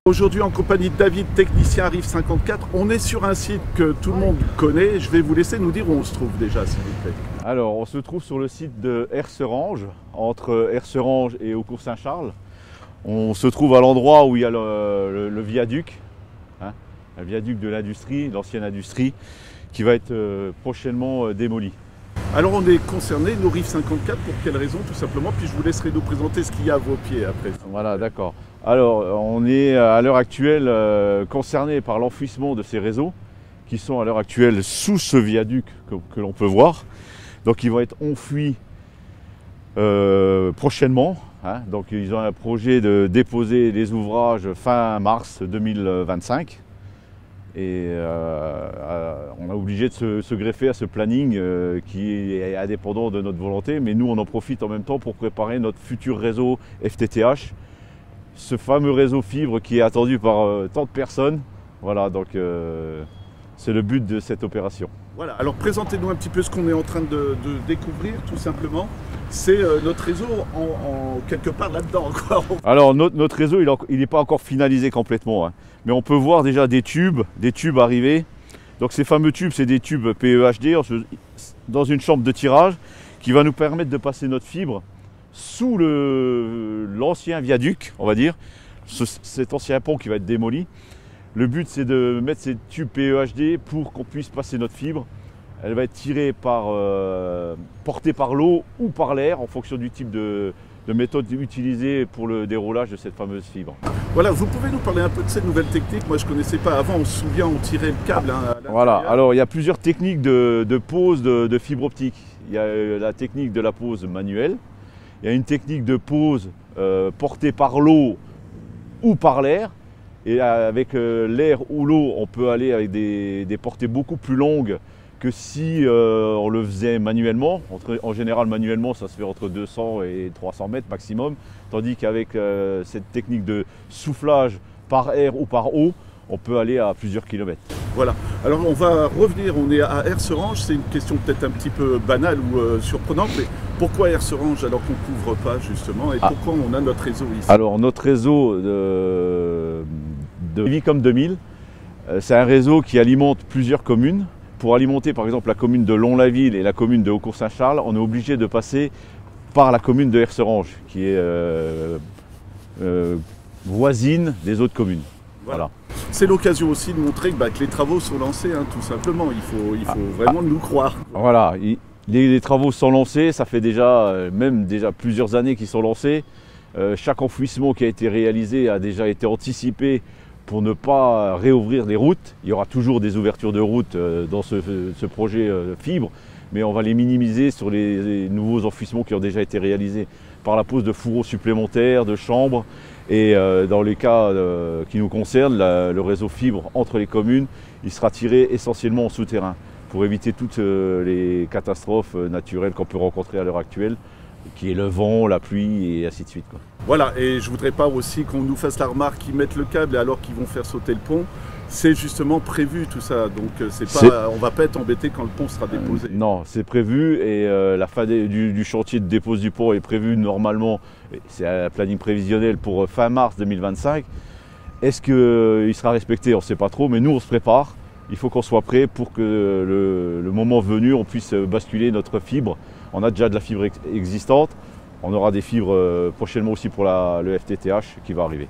Aujourd'hui en compagnie de David, technicien Arrive 54, on est sur un site que tout le monde connaît. Je vais vous laisser nous dire où on se trouve déjà, s'il vous plaît. Alors, on se trouve sur le site de Herserange, entre Herserange et Eaucourt Saint-Charles. On se trouve à l'endroit où il y a le viaduc, le viaduc de l'industrie, l'ancienne industrie, qui va être prochainement démoli. Alors on est concerné, nous Rive 54, pour quelle raison tout simplement? Puis je vous laisserai nous présenter ce qu'il y a à vos pieds après. Voilà, d'accord. Alors, on est à l'heure actuelle concerné par l'enfouissement de ces réseaux qui sont à l'heure actuelle sous ce viaduc que l'on peut voir. Donc ils vont être enfouis prochainement. Donc ils ont un projet de déposer les ouvrages fin mars 2025. Et on est obligé de se greffer à ce planning qui est indépendant de notre volonté, mais nous on en profite en même temps pour préparer notre futur réseau FTTH, ce fameux réseau fibre qui est attendu par tant de personnes. Voilà, donc c'est le but de cette opération. Voilà, alors présentez-nous un petit peu ce qu'on est en train de découvrir tout simplement. C'est notre réseau quelque part là-dedans. Alors notre réseau il n'est pas encore finalisé complètement, mais on peut voir déjà des tubes arriver. Donc ces fameux tubes, c'est des tubes PEHD dans une chambre de tirage qui va nous permettre de passer notre fibre sous l'ancien viaduc, on va dire, cet ancien pont qui va être démoli. Le but c'est de mettre ces tubes PEHD pour qu'on puisse passer notre fibre. Elle va être tirée portée par l'eau ou par l'air en fonction du type de méthode utilisée pour le déroulage de cette fameuse fibre. Voilà, vous pouvez nous parler un peu de cette nouvelle technique? Moi je ne connaissais pas avant, on se souvient, on tirait le câble. Voilà, alors il y a plusieurs techniques de pose de fibre optique. Il y a la technique de la pose manuelle, il y a une technique de pose portée par l'eau ou par l'air. Et avec l'air ou l'eau, on peut aller avec des portées beaucoup plus longues que si on le faisait manuellement. En général, manuellement, ça se fait entre 200 et 300 mètres maximum. Tandis qu'avec cette technique de soufflage par air ou par eau, on peut aller à plusieurs kilomètres. Voilà. Alors on va revenir, on est à Herserange. C'est une question peut-être un petit peu banale ou surprenante, mais pourquoi Herserange alors qu'on ne couvre pas justement? Et pourquoi on a notre réseau ici? Alors notre réseau de Vicom 2000, c'est un réseau qui alimente plusieurs communes. Pour alimenter par exemple la commune de Lons-la-Ville et la commune de Eaucourt Saint-Charles, on est obligé de passer par la commune de Herserange, qui est voisine des autres communes. Voilà. C'est l'occasion aussi de montrer que les travaux sont lancés, tout simplement. Il faut vraiment nous croire. Voilà, les travaux sont lancés, ça fait déjà plusieurs années qu'ils sont lancés. Chaque enfouissement qui a été réalisé a déjà été anticipé pour ne pas réouvrir les routes. Il y aura toujours des ouvertures de routes dans ce projet fibre, mais on va les minimiser sur les nouveaux enfouissements qui ont déjà été réalisés par la pose de fourreaux supplémentaires, de chambres. Et dans les cas qui nous concernent, le réseau fibre entre les communes, il sera tiré essentiellement en souterrain pour éviter toutes les catastrophes naturelles qu'on peut rencontrer à l'heure actuelle, qui est le vent, la pluie et ainsi de suite. Voilà, et je voudrais pas aussi qu'on nous fasse la remarque qu'ils mettent le câble alors qu'ils vont faire sauter le pont. C'est justement prévu tout ça, donc on ne va pas être embêté quand le pont sera déposé. Non, c'est prévu et la fin du chantier de dépose du pont est prévu normalement, c'est un planning prévisionnel pour fin mars 2025. Est-ce qu'il sera respecté? On ne sait pas trop, mais nous on se prépare. Il faut qu'on soit prêt pour que le moment venu, on puisse basculer notre fibre. On a déjà de la fibre existante, on aura des fibres prochainement aussi pour le FTTH qui va arriver.